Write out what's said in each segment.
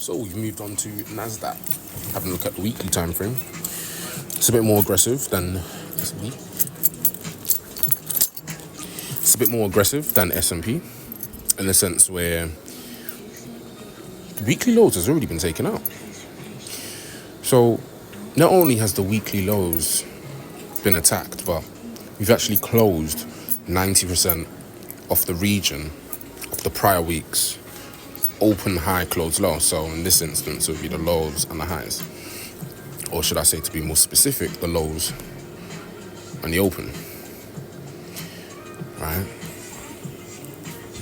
So we've moved on to Nasdaq. Having a look at the weekly time frame. It's a bit more aggressive than S&P. It's a bit more aggressive than S&P in the sense where the weekly lows has already been taken out. So not only has the weekly lows been attacked, but we've actually closed 90% of the region of the prior week's open high, close low. So in this instance, it would be the lows and the highs. Or should I say, to be more specific, the lows and the open. Right?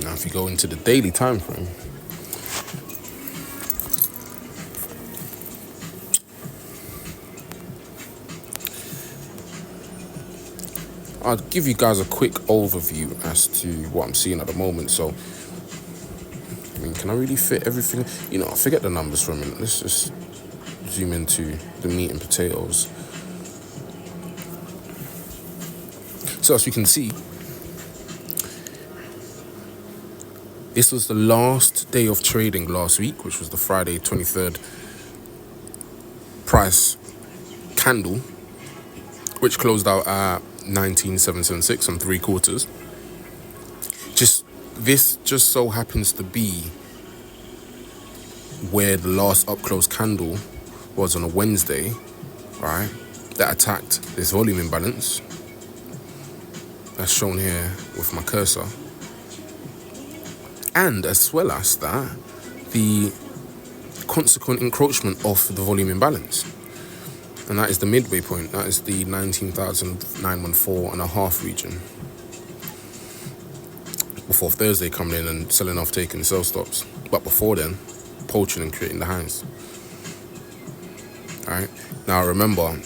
Now, if you go into the daily time frame, I'll give you guys a quick overview as to what I'm seeing at the moment. So, I mean, can I really fit everything? You know, forget the numbers for a minute. Let's just zoom into the meat and potatoes. So as we can see, this was the last day of trading last week, which was the Friday 23rd price candle, which closed out at 19,776 and 3/4. This just so happens to be where the last up close candle was on a Wednesday, right? That attacked this volume imbalance. That's shown here with my cursor. And as well as that, the consequent encroachment of the volume imbalance. And that is the midway point. That is the 19,914 and a half region. Before Thursday coming in and selling off, taking sell stops. But before then, poaching and creating the highs. Alright. Now remember,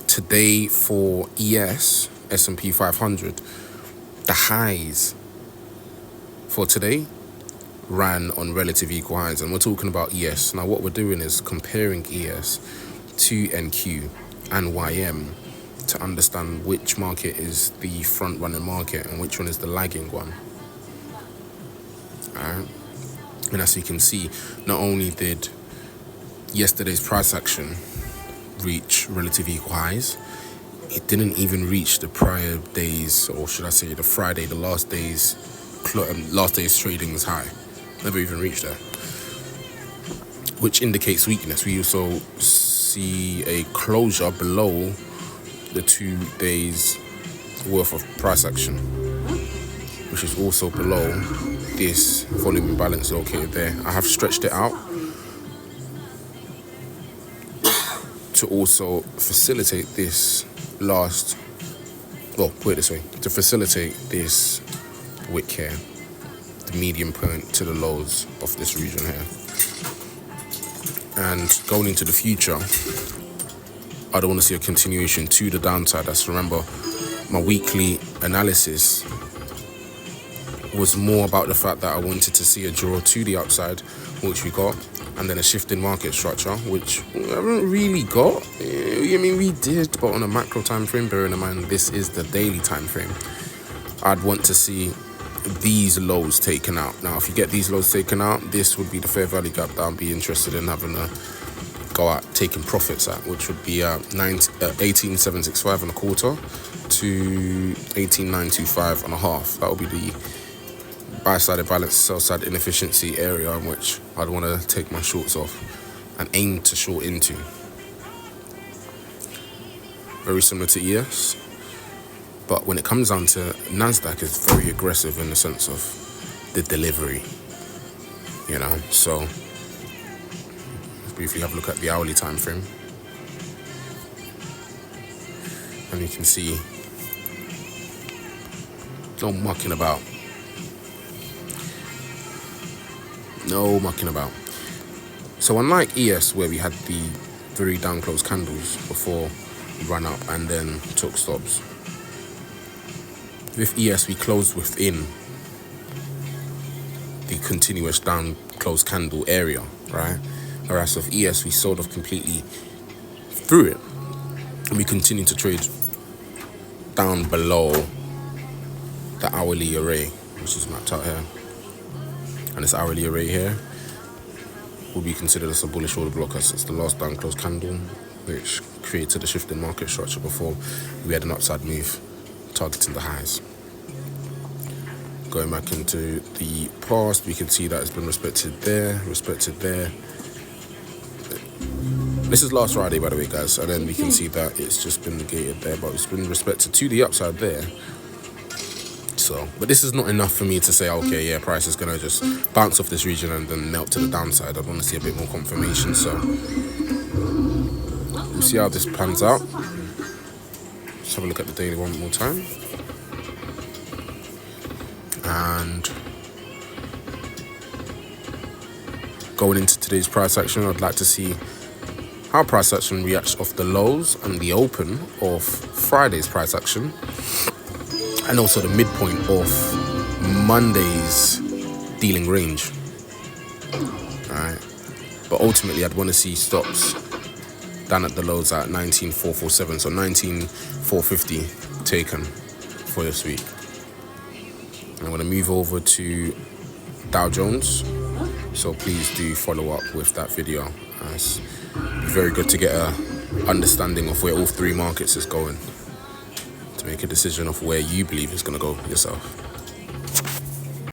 today for ES, S&P 500, the highs for today ran on relative equal highs. And we're talking about ES. Now what we're doing is comparing ES to NQ and YM to understand which market is the front running market and which one is the lagging one. Alright. And as you can see, not only did yesterday's price action reach relative equal highs, it didn't even reach the prior days, or should I say the Friday, the last day's trading's high. Never even reached there, which indicates weakness. We also see a closure below the 2 days worth of price action, which is also below this volume imbalance located there. I have stretched it out to also facilitate this put it this way, to facilitate this wick here, the medium point to the lows of this region here. And going into the future, I don't want to see a continuation to the downside. As remember, my weekly analysis was more about the fact that I wanted to see a draw to the upside, which we got, and then a shift in market structure, which we haven't really got. I mean, we did, but on a macro time frame, bearing in mind this is the daily time frame, I'd want to see these lows taken out. Now, if you get these lows taken out, this would be the fair value gap that I'd be interested in having a go out taking profits at, which would be 18,765 and a quarter to 18,925 and a half. That would be the buy-side imbalance, sell-side inefficiency area in which I'd want to take my shorts off and aim to short into. Very similar to ES, but when it comes down to Nasdaq, it's very aggressive in the sense of the delivery, you know. So let's briefly have a look at the hourly time frame, and you can see no mucking about. No mucking about. So unlike ES, where we had the very down close candles before we ran up and then took stops, with ES we closed within the continuous down close candle area, right? Whereas with ES we sold off completely through it, and we continue to trade down below the hourly array, which is mapped out here. And this hourly array here would be considered as a bullish order blocker since the last down close candle, which created a shift in market structure before we had an upside move targeting the highs. Going back into the past, we can see that it's been respected there. This is last Friday, by the way, guys, and then we can see that it's just been negated there, but it's been respected to the upside there. So, but this is not enough for me to say, okay, yeah, price is gonna just bounce off this region and then melt to the downside. I want to see a bit more confirmation, so we'll see how this pans out. Let's have a look at the daily one more time. And going into today's price action, I'd like to see how price action reacts off the lows and the open of Friday's price action, and also the midpoint of Monday's dealing range. Alright, but ultimately I'd want to see stops down at the lows at 19,447, so 19,450 taken for this week. I'm going to move over to Dow Jones, so please do follow up with that video. It's very good to get a understanding of where all three markets is going to make a decision of where you believe it's going to go yourself.